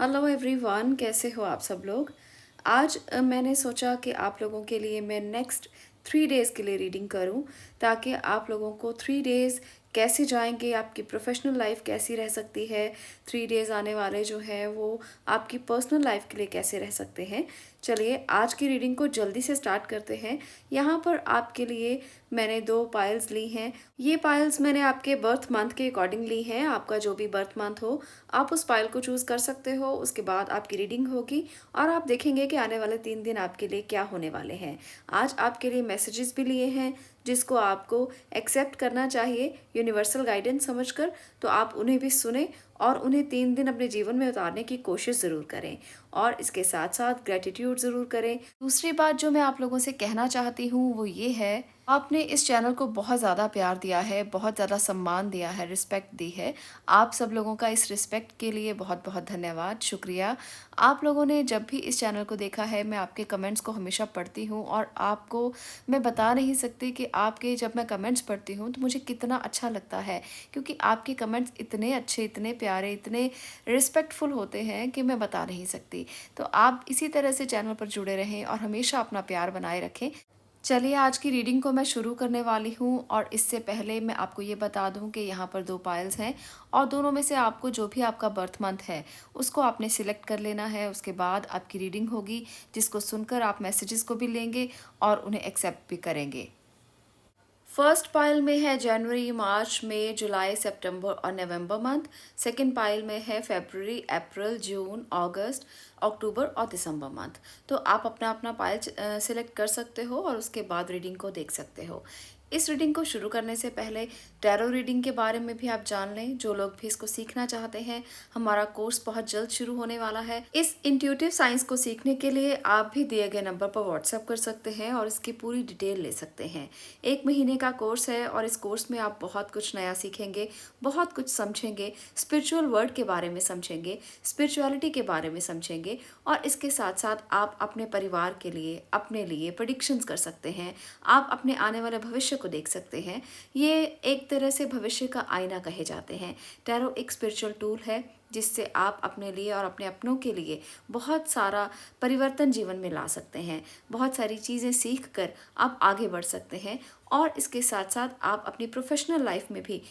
Hello everyone, कैसे हो आप सब लोग। आज मैंने सोचा कि आप लोगों के लिए मैं नेक्स्ट 3 डेज़ के लिए रीडिंग करूं, ताकि आप लोगों को 3 डेज़ कैसे जाएंगे, आपकी प्रोफेशनल लाइफ कैसी रह सकती है, 3 डेज़ आने वाले जो हैं वो आपकी पर्सनल लाइफ के लिए कैसे रह सकते हैं। चलिए आज की रीडिंग को जल्दी से स्टार्ट करते हैं। यहाँ पर आपके लिए मैंने 2 पाइल्स ली हैं। ये पाइल्स मैंने आपके बर्थ मंथ के अकॉर्डिंग ली हैं। आपका जो भी बर्थ मंथ हो आप उस पाइल को चूज़ कर सकते हो। उसके बाद आपकी रीडिंग होगी और आप देखेंगे कि आने वाले 3 दिन आपके लिए क्या होने वाले हैं। आज आपके लिए मैसेजेस भी लिए हैं जिसको आपको एक्सेप्ट करना चाहिए यूनिवर्सल गाइडेंस समझकर। तो आप उन्हें भी सुने और उन्हें 3 दिन अपने जीवन में उतारने की कोशिश ज़रूर करें और इसके साथ साथ ग्रेटिट्यूड ज़रूर करें। दूसरी बात जो मैं आप लोगों से कहना चाहती हूँ वो ये है, आपने इस चैनल को बहुत ज़्यादा प्यार दिया है, बहुत ज़्यादा सम्मान दिया है, रिस्पेक्ट दी है। आप सब लोगों का इस रिस्पेक्ट के लिए बहुत बहुत धन्यवाद, शुक्रिया। आप लोगों ने जब भी इस चैनल को देखा है, मैं आपके कमेंट्स को हमेशा पढ़ती हूँ और आपको मैं बता नहीं सकती कि आपके जब मैं कमेंट्स पढ़ती हूँ तो मुझे कितना अच्छा लगता है, क्योंकि आपके कमेंट्स इतने अच्छे, इतने प्यारे, इतने रिस्पेक्टफुल होते हैं कि मैं बता नहीं सकती। तो आप इसी तरह से चैनल पर जुड़े रहें और हमेशा अपना प्यार बनाए रखें। चलिए आज की रीडिंग को मैं शुरू करने वाली हूँ और इससे पहले मैं आपको ये बता दूँ कि यहाँ पर 2 पाइल्स हैं और दोनों में से आपको जो भी आपका बर्थ मंथ है उसको आपने सिलेक्ट कर लेना है। उसके बाद आपकी रीडिंग होगी जिसको सुनकर आप मैसेजेस को भी लेंगे और उन्हें एक्सेप्ट भी करेंगे। फर्स्ट पाइल में है जनवरी, मार्च, मई, जुलाई, सितंबर और नवंबर मंथ। सेकंड पाइल में है फरवरी, अप्रैल, जून, अगस्त, अक्टूबर और दिसंबर मंथ। तो आप अपना अपना पाइल सिलेक्ट कर सकते हो और उसके बाद रीडिंग को देख सकते हो। इस रीडिंग को शुरू करने से पहले टैरो रीडिंग के बारे में भी आप जान लें। जो लोग भी इसको सीखना चाहते हैं, हमारा कोर्स बहुत जल्द शुरू होने वाला है। इस इंट्यूटिव साइंस को सीखने के लिए आप भी दिए गए नंबर पर व्हाट्सएप कर सकते हैं और इसकी पूरी डिटेल ले सकते हैं। 1 महीने का कोर्स है और इस कोर्स में आप बहुत कुछ नया सीखेंगे, बहुत कुछ समझेंगे, स्पिरिचुअल वर्ल्ड के बारे में समझेंगे, स्पिरिचुअलिटी के बारे में समझेंगे और इसके साथ साथ आप अपने परिवार के लिए, अपने लिए प्रेडिक्शंस कर सकते हैं। आप अपने आने वाले भविष्य को देख सकते हैं। ये एक तरह से भविष्य का आईना कहे जाते हैं। टैरो एक स्पिरिचुअल टूल है जिससे आप अपने लिए और अपने अपनों के लिए बहुत सारा परिवर्तन जीवन में ला सकते हैं। बहुत सारी चीज़ें सीख कर आप आगे बढ़ सकते हैं और इसके साथ साथ आप अपनी प्रोफेशनल लाइफ में भी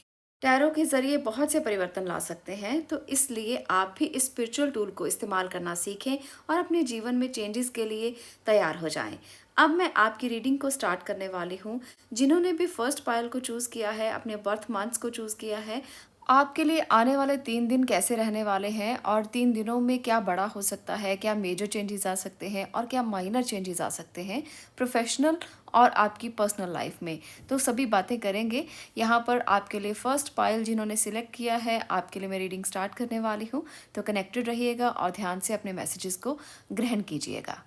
टैरो के ज़रिए बहुत से परिवर्तन ला सकते हैं। तो इसलिए आप भी इस स्पिरिचुअल टूल को इस्तेमाल करना सीखें और अपने जीवन में चेंजेस के लिए तैयार हो जाएं। अब मैं आपकी रीडिंग को स्टार्ट करने वाली हूँ। जिन्होंने भी फर्स्ट पायल को चूज़ किया है, अपने बर्थ मंथ्स को चूज़ किया है, आपके लिए आने वाले 3 दिन कैसे रहने वाले हैं और 3 दिनों में क्या बड़ा हो सकता है, क्या मेजर चेंजेस आ सकते हैं और क्या माइनर चेंजेस आ सकते हैं प्रोफेशनल और आपकी पर्सनल लाइफ में, तो सभी बातें करेंगे। यहाँ पर आपके लिए फर्स्ट पाइल जिन्होंने सिलेक्ट किया है, आपके लिए मैं रीडिंग स्टार्ट करने वाली हूँ। तो कनेक्टेड रहिएगा और ध्यान से अपने मैसेजेस को ग्रहण कीजिएगा।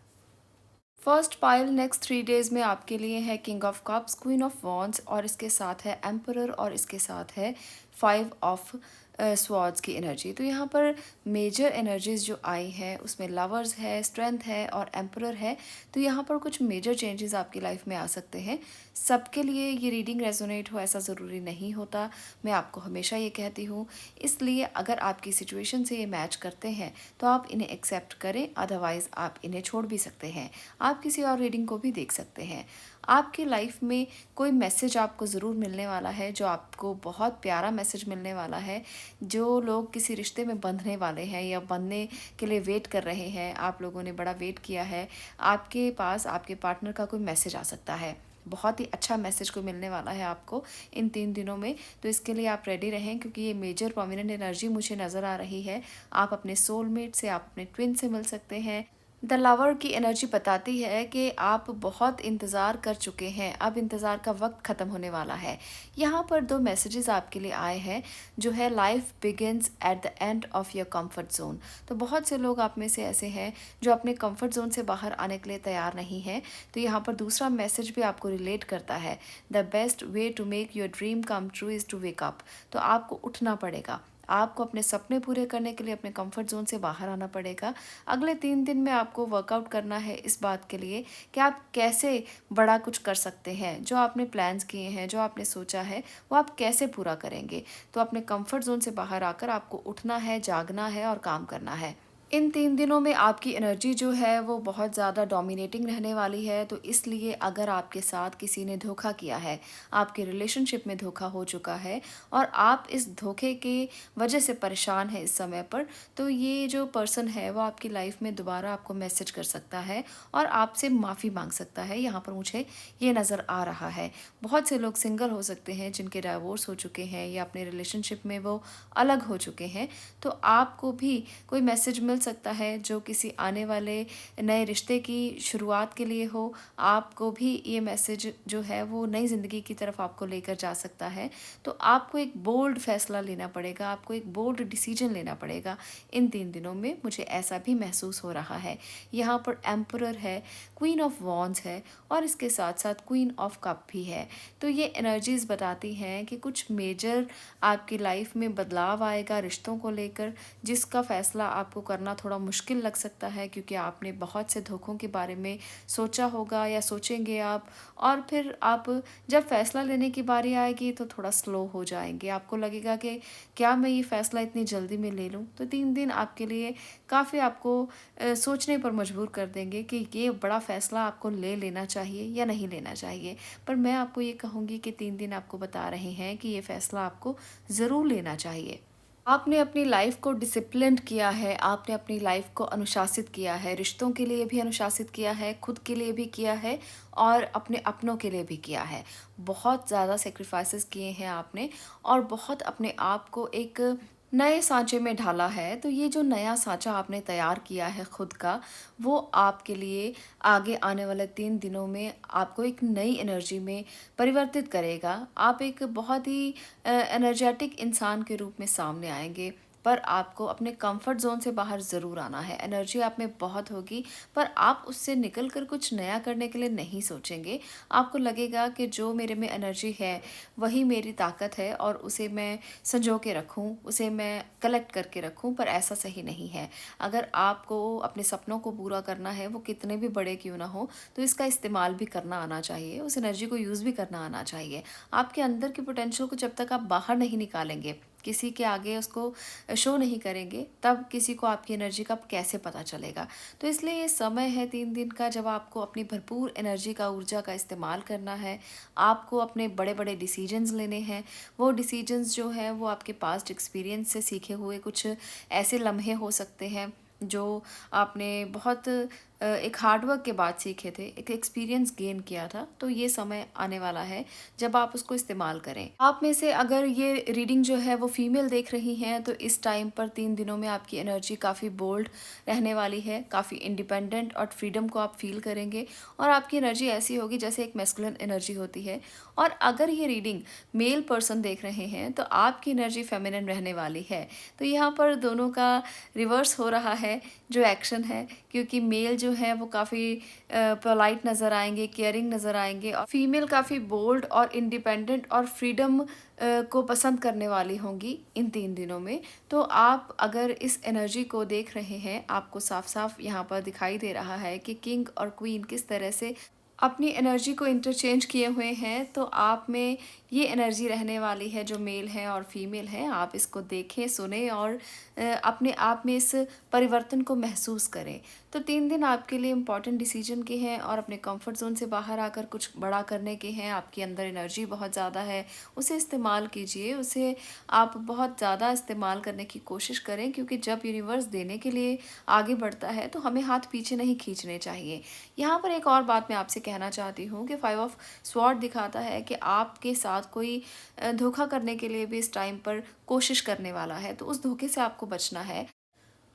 फर्स्ट पाइल नेक्स्ट 3 डेज में आपके लिए है king of cups, queen of wands और इसके साथ है एम्परर और इसके साथ है 5 ऑफ स्वॉर्ड्स की एनर्जी। तो यहाँ पर मेजर एनर्जीज जो आई हैं उसमें लवर्स है, स्ट्रेंथ है और एम्परर है। तो यहाँ पर कुछ मेजर चेंजेस आपकी लाइफ में आ सकते हैं। सबके लिए ये रीडिंग रेजोनेट हो ऐसा ज़रूरी नहीं होता, मैं आपको हमेशा ये कहती हूँ। इसलिए अगर आपकी सिचुएशन से ये मैच करते हैं तो आप इन्हें एक्सेप्ट करें, अदरवाइज़ आप इन्हें छोड़ भी सकते हैं। आप किसी और रीडिंग को भी देख सकते हैं। आपकी लाइफ में कोई मैसेज आपको ज़रूर मिलने वाला है, जो आपको बहुत प्यारा मैसेज मिलने वाला है। जो लोग किसी रिश्ते में बंधने वाले हैं या बनने के लिए वेट कर रहे हैं, आप लोगों ने बड़ा वेट किया है, आपके पास आपके पार्टनर का कोई मैसेज आ सकता है। बहुत ही अच्छा मैसेज को मिलने वाला है आपको इन 3 दिनों में। तो इसके लिए आप रेडी रहें, क्योंकि ये मेजर प्रोमिनेंट एनर्जी मुझे नज़र आ रही है। आप अपने सोलमेट से, आप अपने ट्विन से मिल सकते हैं। द लवर की एनर्जी बताती है कि आप बहुत इंतज़ार कर चुके हैं, अब इंतज़ार का वक्त ख़त्म होने वाला है। यहाँ पर 2 मैसेजेस आपके लिए आए हैं, जो है life begins at the end of your comfort zone. तो बहुत से लोग आप में से ऐसे हैं जो अपने कंफर्ट जोन से बाहर आने के लिए तैयार नहीं हैं। तो यहाँ पर दूसरा मैसेज भी आपको रिलेट करता है, the best way to make your dream come true is to wake up. तो आपको उठना पड़ेगा, आपको अपने सपने पूरे करने के लिए अपने कंफर्ट जोन से बाहर आना पड़ेगा। अगले 3 दिन में आपको वर्कआउट करना है इस बात के लिए कि आप कैसे बड़ा कुछ कर सकते हैं। जो आपने प्लान्स किए हैं, जो आपने सोचा है, वो आप कैसे पूरा करेंगे। तो अपने कंफर्ट जोन से बाहर आकर आपको उठना है, जागना है और काम करना है। इन 3 दिनों में आपकी एनर्जी जो है वो बहुत ज़्यादा डोमिनेटिंग रहने वाली है, तो इसलिए अगर आपके साथ किसी ने धोखा किया है, आपके रिलेशनशिप में धोखा हो चुका है और आप इस धोखे के वजह से परेशान हैं इस समय पर, तो ये जो पर्सन है वो आपकी लाइफ में दोबारा आपको मैसेज कर सकता है और आपसे माफ़ी माँग सकता है। यहाँ पर मुझे ये नज़र आ रहा है। बहुत से लोग सिंगल हो सकते हैं जिनके डाइवोर्स हो चुके हैं या अपने रिलेशनशिप में वो अलग हो चुके हैं, तो आपको भी कोई मैसेज मिल सकता है जो किसी आने वाले नए रिश्ते की शुरुआत के लिए हो। आपको भी ये मैसेज जो है वो नई ज़िंदगी की तरफ आपको लेकर जा सकता है। तो आपको एक बोल्ड फैसला लेना पड़ेगा, आपको एक बोल्ड डिसीजन लेना पड़ेगा इन 3 दिनों में, मुझे ऐसा भी महसूस हो रहा है। यहाँ पर एम्परर है, क्वीन ऑफ वॉन्ड्स है और इसके साथ-साथ क्वीन ऑफ कप भी है। तो ये एनर्जीज़ बताती हैं कि कुछ मेजर आपकी लाइफ में बदलाव आएगा रिश्तों को लेकर, जिसका फ़ैसला आपको करना थोड़ा मुश्किल लग सकता है क्योंकि आपने बहुत से धोखों के बारे में सोचा होगा या सोचेंगे आप, और फिर आप जब फ़ैसला लेने की बारी आएगी तो थोड़ा स्लो हो जाएँगे। आपको लगेगा कि क्या मैं ये फ़ैसला इतनी जल्दी में ले लूँ? तो 3 दिन आपके लिए काफ़ी आपको सोचने पर मजबूर कर देंगे कि ये बड़ा फ़ैसला आपको ले लेना चाहिए या नहीं लेना चाहिए। पर मैं आपको ये कहूँगी कि 3 दिन आपको बता रहे हैं कि ये फ़ैसला आपको ज़रूर लेना चाहिए। आपने अपनी लाइफ को डिसिप्लिन्ड किया है, आपने अपनी लाइफ को अनुशासित किया है, रिश्तों के लिए भी अनुशासित किया है, खुद के लिए भी किया है और अपने अपनों के लिए भी किया है। बहुत ज़्यादा सैक्रिफाइसेस किए हैं आपने और बहुत अपने आप को एक नए साँचे में ढाला है। तो ये जो नया साँचा आपने तैयार किया है खुद का, वो आपके लिए आगे आने वाले 3 दिनों में आपको एक नई एनर्जी में परिवर्तित करेगा। आप एक बहुत ही एनर्जेटिक इंसान के रूप में सामने आएँगे, पर आपको अपने कंफर्ट ज़ोन से बाहर ज़रूर आना है। एनर्जी आप में बहुत होगी, पर आप उससे निकल कर कुछ नया करने के लिए नहीं सोचेंगे। आपको लगेगा कि जो मेरे में एनर्जी है, वही मेरी ताकत है और उसे मैं सँजो के रखूँ, उसे मैं कलेक्ट करके रखूँ, पर ऐसा सही नहीं है। अगर आपको अपने सपनों को पूरा करना है, वो कितने भी बड़े क्यों ना हों, तो इसका इस्तेमाल भी करना आना चाहिए, उस एनर्जी को यूज़ भी करना आना चाहिए। आपके अंदर की पोटेंशियल को जब तक आप बाहर नहीं निकालेंगे, किसी के आगे उसको शो नहीं करेंगे, तब किसी को आपकी एनर्जी का कैसे पता चलेगा। तो इसलिए ये समय है 3 दिन का जब आपको अपनी भरपूर एनर्जी का, ऊर्जा का इस्तेमाल करना है। आपको अपने बड़े-बड़े डिसीजंस लेने हैं। वो डिसीजंस जो हैं वो आपके पास्ट एक्सपीरियंस से सीखे हुए कुछ ऐसे लम्हे हो सकते हैं जो आपने बहुत एक हार्ड वर्क के बाद सीखे थे, एक एक्सपीरियंस गेन किया था। तो ये समय आने वाला है जब आप उसको इस्तेमाल करें। आप में से अगर ये रीडिंग जो है वो फीमेल देख रही हैं, तो इस टाइम पर 3 दिनों में आपकी एनर्जी काफ़ी बोल्ड रहने वाली है, काफ़ी इंडिपेंडेंट और फ्रीडम को आप फील करेंगे और आपकी एनर्जी ऐसी होगी जैसे एक मैस्कुलिन एनर्जी होती है। और अगर ये रीडिंग मेल पर्सन देख रहे हैं, तो आपकी एनर्जी फेमिनिन रहने वाली है। तो यहाँ पर दोनों का रिवर्स हो रहा है जो एक्शन है, क्योंकि मेल जो है वो काफ़ी पोलाइट नज़र आएंगे, केयरिंग नज़र आएंगे और फीमेल काफ़ी बोल्ड और इंडिपेंडेंट और फ्रीडम को पसंद करने वाली होंगी इन 3 दिनों में। तो आप अगर इस एनर्जी को देख रहे हैं, आपको साफ-साफ यहाँ पर दिखाई दे रहा है कि किंग और क्वीन किस तरह से अपनी एनर्जी को इंटरचेंज किए हुए हैं। तो आप में ये एनर्जी रहने वाली है जो मेल है और फीमेल है। आप इसको देखें, सुने और अपने आप में इस परिवर्तन को महसूस करें। तो 3 दिन आपके लिए इम्पॉर्टेंट डिसीजन के हैं और अपने कंफर्ट ज़ोन से बाहर आकर कुछ बड़ा करने के हैं। आपके अंदर एनर्जी बहुत ज़्यादा है, उसे इस्तेमाल कीजिए, उसे आप बहुत ज़्यादा इस्तेमाल करने की कोशिश करें, क्योंकि जब यूनिवर्स देने के लिए आगे बढ़ता है तो हमें हाथ पीछे नहीं खींचने चाहिए। यहाँ पर एक और बात मैं आपसे कहना चाहती हूँ कि 5 ऑफ स्वॉर्ड दिखाता है कि आपके साथ कोई धोखा करने के लिए भी इस टाइम पर कोशिश करने वाला है, तो उस धोखे से आपको बचना है।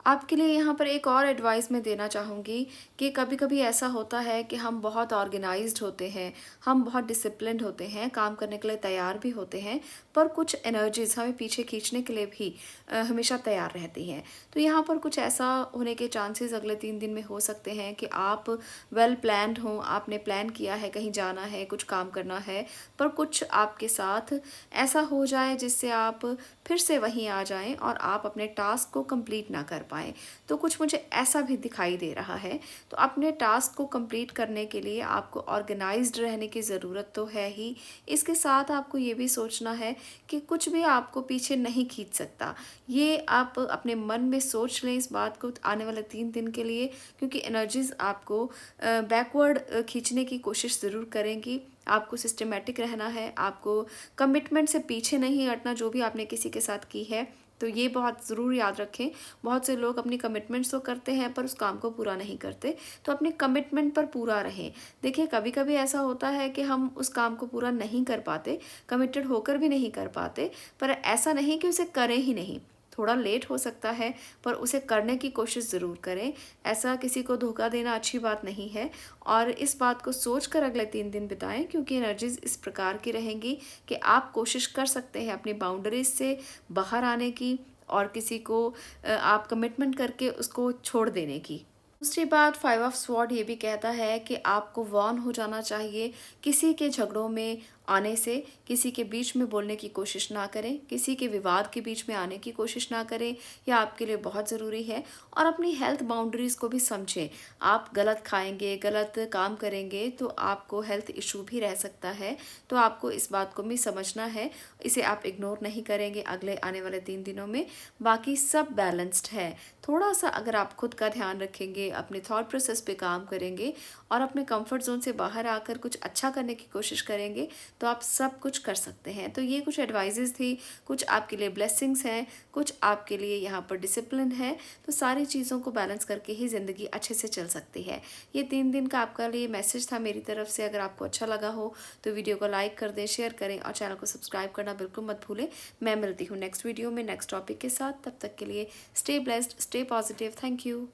आपके लिए यहाँ पर एक और एडवाइस मैं देना चाहूँगी कि कभी-कभी ऐसा होता है कि हम बहुत ऑर्गेनाइज्ड होते हैं, हम बहुत डिसिप्लिन्ड होते हैं, काम करने के लिए तैयार भी होते हैं, पर कुछ एनर्जीज़ हमें पीछे खींचने के लिए भी हमेशा तैयार रहती हैं। तो यहाँ पर कुछ ऐसा होने के चांसेस अगले 3 दिन में हो सकते हैं कि आप वेल प्लान्ड हों, आपने प्लान किया है, कहीं जाना है, कुछ काम करना है, पर कुछ आपके साथ ऐसा हो जाए जिससे आप फिर से वहीं आ जाएँ और आप अपने टास्क को कंप्लीट ना कर पाएँ। तो कुछ मुझे ऐसा भी दिखाई दे रहा है। तो अपने टास्क को कंप्लीट करने के लिए आपको ऑर्गेनाइज़्ड रहने की ज़रूरत तो है ही। इसके साथ आपको ये भी सोचना है कि कुछ भी आपको पीछे नहीं खींच सकता। ये आप अपने मन में सोच लें इस बात को आने वाले 3 दिन के लिए, क्योंकि एनर्जीज़ आपको बैकवर्ड खींचने की कोशिश ज़रूर करेंगी। आपको सिस्टमैटिक रहना है, आपको कमिटमेंट से पीछे नहीं हटना जो भी आपने किसी के साथ की है। तो ये बहुत ज़रूर याद रखें। बहुत से लोग अपनी कमिटमेंट्स तो करते हैं पर उस काम को पूरा नहीं करते। तो अपने कमिटमेंट पर पूरा रहें। देखिए, कभी-कभी ऐसा होता है कि हम उस काम को पूरा नहीं कर पाते, कमिटेड होकर भी नहीं कर पाते, पर ऐसा नहीं कि उसे करें ही नहीं। थोड़ा लेट हो सकता है पर उसे करने की कोशिश ज़रूर करें। ऐसा किसी को धोखा देना अच्छी बात नहीं है और इस बात को सोचकर अगले 3 दिन बिताएँ, क्योंकि एनर्जीज़ इस प्रकार की रहेंगी कि आप कोशिश कर सकते हैं अपनी बाउंड्रीज़ से बाहर आने की और किसी को आप कमिटमेंट करके उसको छोड़ देने की। दूसरी बात, 5 ऑफ स्वॉर्ड ये भी कहता है कि आपको वार्न हो जाना चाहिए। किसी के झगड़ों में आने से, किसी के बीच में बोलने की कोशिश ना करें, किसी के विवाद के बीच में आने की कोशिश ना करें। यह आपके लिए बहुत ज़रूरी है। और अपनी हेल्थ बाउंड्रीज़ को भी समझें। आप गलत खाएंगे, गलत काम करेंगे तो आपको हेल्थ इशू भी रह सकता है। तो आपको इस बात को भी समझना है। इसे आप इग्नोर नहीं करेंगे अगले आने वाले 3 दिनों में। बाकी सब बैलेंस्ड है। थोड़ा सा अगर आप खुद का ध्यान रखेंगे, अपने थॉट प्रोसेस पे काम करेंगे और अपने कंफर्ट जोन से बाहर आकर कुछ अच्छा करने की कोशिश करेंगे तो आप सब कुछ कर सकते हैं। तो ये कुछ एडवाइजेस थी, कुछ आपके लिए ब्लेसिंग्स हैं, कुछ आपके लिए यहाँ पर डिसिप्लिन है। तो सारी चीज़ों को बैलेंस करके ही ज़िंदगी अच्छे से चल सकती है। ये 3 दिन का आपका लिए मैसेज था मेरी तरफ से। अगर आपको अच्छा लगा हो तो वीडियो को लाइक कर दें, शेयर करें और चैनल को सब्सक्राइब करना बिल्कुल मत भूलें। मैं मिलती हूँ नेक्स्ट वीडियो में नेक्स्ट टॉपिक के साथ। तब तक के लिए stay blessed, stay positive. Thank you.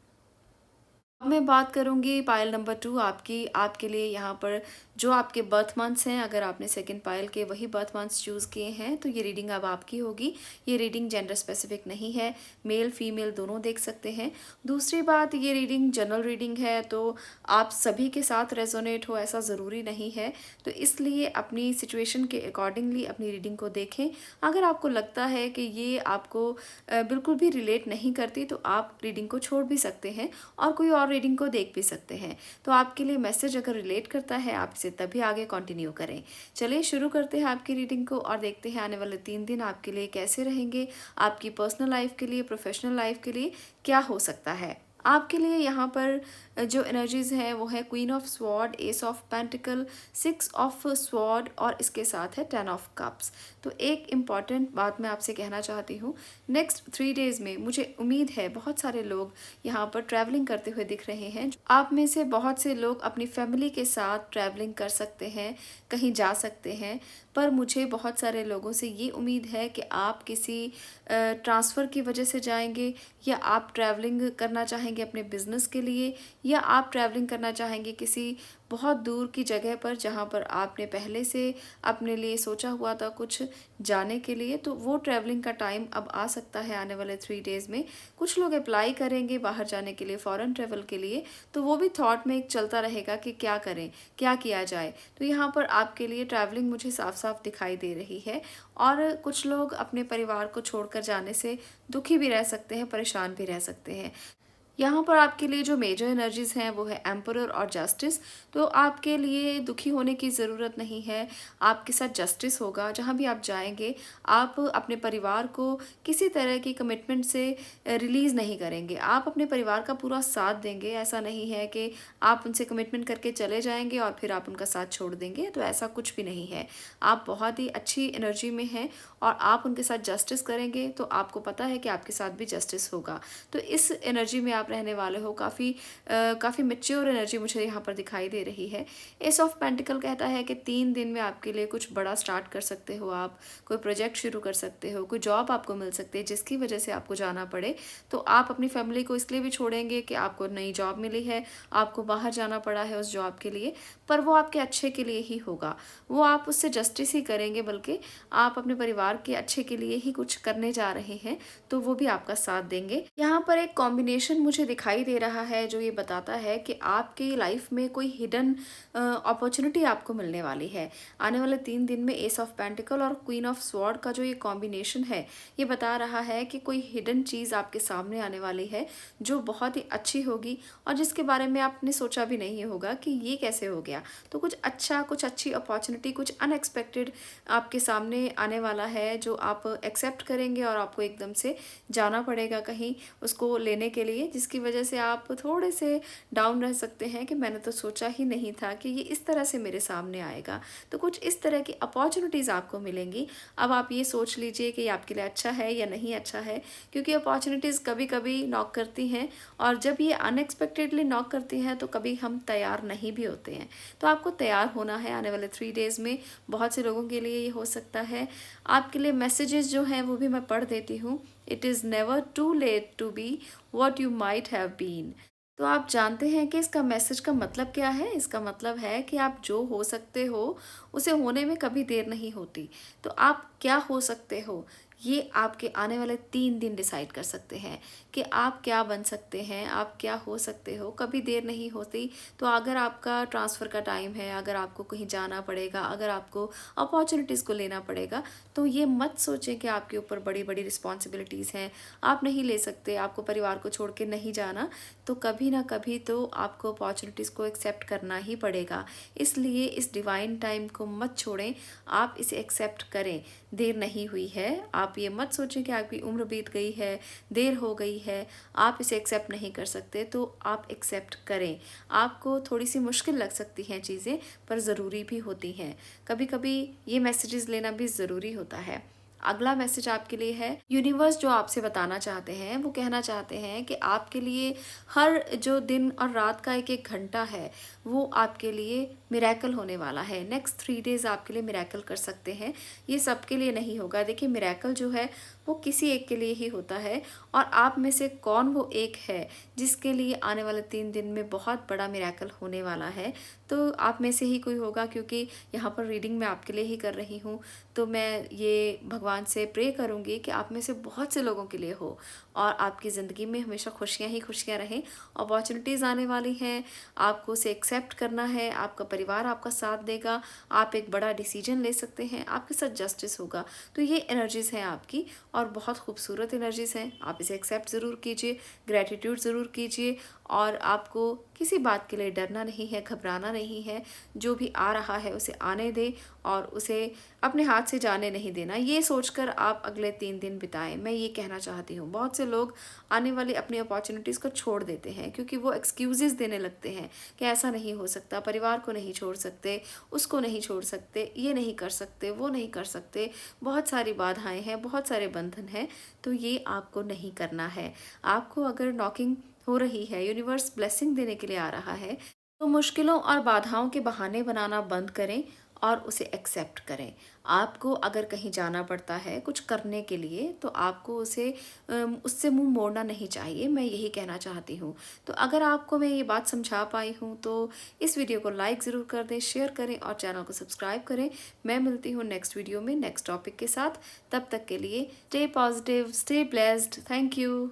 अब मैं बात करूँगी पायल नंबर 2 आपकी। आपके लिए यहाँ पर जो आपके बर्थ मंथ्स हैं, अगर आपने सेकंड पायल के वही बर्थ मंथ्स चूज़ किए हैं तो ये रीडिंग अब आपकी होगी। ये रीडिंग जेंडर स्पेसिफिक नहीं है, मेल फीमेल दोनों देख सकते हैं। दूसरी बात, ये रीडिंग जनरल रीडिंग है तो आप सभी के साथ रेजोनेट हो ऐसा ज़रूरी नहीं है। तो इसलिए अपनी सिचुएशन के अकॉर्डिंगली अपनी रीडिंग को देखें। अगर आपको लगता है कि ये आपको बिल्कुल भी रिलेट नहीं करती तो आप रीडिंग को छोड़ भी सकते हैं और कोई और रीडिंग को देख भी सकते हैं। तो आपके लिए मैसेज अगर रिलेट करता है आप इसे तभी आगे कंटिन्यू करें। चलिए शुरू करते हैं आपकी रीडिंग को और देखते हैं आने वाले 3 दिन आपके लिए कैसे रहेंगे। आपकी पर्सनल लाइफ के लिए, प्रोफेशनल लाइफ के लिए क्या हो सकता है। आपके लिए यहाँ पर जो एनर्जीज़ हैं वो है queen of sword, S of pentacle, 6 of sword और इसके साथ है 10 ऑफ कप्स। तो एक इम्पॉर्टेंट बात मैं आपसे कहना चाहती हूँ, नेक्स्ट 3 डेज़ में मुझे उम्मीद है बहुत सारे लोग यहाँ पर ट्रैवलिंग करते हुए दिख रहे हैं। आप में से बहुत से लोग अपनी फैमिली के साथ ट्रैवलिंग कर सकते हैं, कहीं जा सकते हैं। पर मुझे बहुत सारे लोगों से ये उम्मीद है कि आप किसी ट्रांसफ़र की वजह से जाएंगे या आप ट्रैवलिंग करना चाहेंगे अपने बिज़नेस के लिए या आप ट्रैवलिंग करना चाहेंगे किसी बहुत दूर की जगह पर जहाँ पर आपने पहले से अपने लिए सोचा हुआ था कुछ जाने के लिए। तो वो ट्रैवलिंग का टाइम अब आ सकता है आने वाले 3 डेज़ में। कुछ लोग अप्लाई करेंगे बाहर जाने के लिए, फ़ॉरेन ट्रैवल के लिए। तो वो भी थॉट में एक चलता रहेगा कि क्या करें, क्या किया जाए। तो यहाँ पर आपके लिए ट्रैवलिंग मुझे साफ साफ दिखाई दे रही है। और कुछ लोग अपने परिवार को छोड़कर जाने से दुखी भी रह सकते हैं, परेशान भी रह सकते हैं। यहाँ पर आपके लिए जो मेजर एनर्जीज़ हैं वो है एम्परर और जस्टिस। तो आपके लिए दुखी होने की ज़रूरत नहीं है, आपके साथ जस्टिस होगा। जहाँ भी आप जाएंगे आप अपने परिवार को किसी तरह की कमिटमेंट से रिलीज़ नहीं करेंगे। आप अपने परिवार का पूरा साथ देंगे। ऐसा नहीं है कि आप उनसे कमिटमेंट करके चले जाएंगे और फिर आप उनका साथ छोड़ देंगे, तो ऐसा कुछ भी नहीं है। आप बहुत ही अच्छी एनर्जी में हैं और आप उनके साथ जस्टिस करेंगे तो आपको पता है कि आपके साथ भी जस्टिस होगा। तो इस एनर्जी में आप रहने वाले हो। काफ़ी मैच्योर एनर्जी मुझे यहाँ पर दिखाई दे रही है। एस ऑफ पेंटिकल कहता है कि 3 दिन में आपके लिए कुछ बड़ा स्टार्ट कर सकते हो, आप कोई प्रोजेक्ट शुरू कर सकते हो, कोई जॉब आपको मिल सकती है जिसकी वजह से आपको जाना पड़े। तो आप अपनी फैमिली को इसलिए भी छोड़ेंगे कि आपको नई जॉब मिली है, आपको बाहर जाना पड़ा है उस जॉब के लिए, पर वो आपके अच्छे के लिए ही होगा। वो आप उससे जस्टिस ही करेंगे, बल्कि आप अपने परिवार के अच्छे के लिए ही कुछ करने जा रहे हैं, तो वो भी आपका साथ देंगे। यहाँ पर एक कॉम्बिनेशन मुझे मुझे दिखाई दे रहा है जो ये बताता है कि आपकी लाइफ में कोई हिडन अपॉर्चुनिटी आपको मिलने वाली है। आने वाले 3 दिन में एस ऑफ पेंटिकल और क्वीन ऑफ स्वॉर्ड का जो ये कॉम्बिनेशन है, ये बता रहा है कि कोई हिडन चीज़ आपके सामने आने वाली है जो बहुत ही अच्छी होगी और जिसके बारे में आपने सोचा भी नहीं होगा कि ये कैसे हो गया। तो कुछ अच्छा, कुछ अच्छी अपॉर्चुनिटी, कुछ अनएक्सपेक्टेड आपके सामने आने वाला है जो आप एक्सेप्ट करेंगे और आपको एकदम से जाना पड़ेगा कहीं उसको लेने के लिए, जिसकी वजह से आप थोड़े से डाउन रह सकते हैं कि मैंने तो सोचा ही नहीं था कि ये इस तरह से मेरे सामने आएगा। तो कुछ इस तरह की अपॉर्चुनिटीज़ आपको मिलेंगी। अब आप ये सोच लीजिए कि ये आपके लिए अच्छा है या नहीं अच्छा है, क्योंकि अपॉर्चुनिटीज़ कभी कभी नॉक करती हैं और जब ये अनएक्सपेक्टेडली नॉक करती हैं तो कभी हम तैयार नहीं भी होते हैं। तो आपको तैयार होना है आने वाले 3 डेज़ में। बहुत से लोगों के लिए ये हो सकता है। आपके लिए मैसेजेस जो हैं वो भी मैं पढ़ देती हूँ। It is never too late to be what you might have been. तो आप जानते हैं कि इसका मैसेज का मतलब क्या है? इसका मतलब है कि आप जो हो सकते हो उसे होने में कभी देर नहीं होती। तो आप क्या हो सकते हो, ये आपके आने वाले 3 दिन डिसाइड कर सकते हैं कि आप क्या बन सकते हैं, आप क्या हो सकते हो। कभी देर नहीं होती। तो अगर आपका ट्रांसफ़र का टाइम है, अगर आपको कहीं जाना पड़ेगा, अगर आपको अपॉर्चुनिटीज़ को लेना पड़ेगा, तो ये मत सोचें कि आपके ऊपर बड़ी बड़ी रिस्पॉन्सिबिलिटीज़ हैं, आप नहीं ले सकते, आपको परिवार को छोड़ के नहीं जाना। तो कभी ना कभी तो आपको अपॉर्चुनिटीज़ को एक्सेप्ट करना ही पड़ेगा। इसलिए इस डिवाइन टाइम को मत छोड़ें, आप इसे एक्सेप्ट करें। देर नहीं हुई है। आप ये मत सोचें कि आपकी उम्र बीत गई है, देर हो गई है, आप इसे एक्सेप्ट नहीं कर सकते। तो आप एक्सेप्ट करें। आपको थोड़ी सी मुश्किल लग सकती हैं चीज़ें, पर ज़रूरी भी होती हैं। कभी कभी ये मैसेजेस लेना भी ज़रूरी होता है। अगला मैसेज आपके लिए है, यूनिवर्स जो आपसे बताना चाहते हैं, वो कहना चाहते हैं कि आपके लिए हर जो दिन और रात का एक एक घंटा है वो आपके लिए मिरेकल होने वाला है। नेक्स्ट 3 डेज़ आपके लिए मिरेकल कर सकते हैं। ये सबके लिए नहीं होगा। देखिए, मिरेकल जो है वो किसी एक के लिए ही होता है और आप में से कौन वो एक है जिसके लिए आने वाले 3 दिन में बहुत बड़ा मिरेकल होने वाला है। तो आप में से ही कोई होगा, क्योंकि यहाँ पर रीडिंग मैं आपके लिए ही कर रही हूँ। तो मैं ये भगवान से प्रे करूँगी कि आप में से बहुत से लोगों के लिए हो और आपकी ज़िंदगी में हमेशा खुशियाँ ही खुशियाँ रहें। अपॉर्चुनिटीज़ आने वाली हैं, आपको उसे एक्सेप्ट करना है, आपका परिवार आपका साथ देगा, आप एक बड़ा डिसीजन ले सकते हैं, आपके साथ जस्टिस होगा। तो ये एनर्जीज़ हैं आपकी और बहुत खूबसूरत एनर्जीज़ हैं। आप इसे एक्सेप्ट ज़रूर कीजिए, ग्रैटिट्यूड ज़रूर कीजिए और आपको किसी बात के लिए डरना नहीं है, घबराना नहीं है। जो भी आ रहा है उसे आने दें और उसे अपने हाथ से जाने नहीं देना। ये सोचकर आप अगले 3 दिन बिताएं। मैं ये कहना चाहती हूँ, बहुत से लोग आने वाली अपनी अपॉर्चुनिटीज़ को छोड़ देते हैं क्योंकि वो एक्सक्यूज़ेस देने लगते हैं कि ऐसा नहीं हो सकता, परिवार को नहीं छोड़ सकते, उसको नहीं छोड़ सकते, ये नहीं कर सकते, वो नहीं कर सकते, बहुत सारी बाधाएं हैं, बहुत सारे बंधन हैं। तो ये आपको नहीं करना है। आपको अगर नॉकिंग हो रही है, यूनिवर्स ब्लेसिंग देने के लिए आ रहा है, तो मुश्किलों और बाधाओं के बहाने बनाना बंद करें और उसे एक्सेप्ट करें। आपको अगर कहीं जाना पड़ता है कुछ करने के लिए, तो आपको उससे मुंह मोड़ना नहीं चाहिए। मैं यही कहना चाहती हूँ। तो अगर आपको मैं ये बात समझा पाई हूँ तो इस वीडियो को लाइक ज़रूर कर दें, शेयर करें और चैनल को सब्सक्राइब करें। मैं मिलती हूँ नेक्स्ट वीडियो में नेक्स्ट टॉपिक के साथ। तब तक के लिए stay positive, stay blessed. Thank you.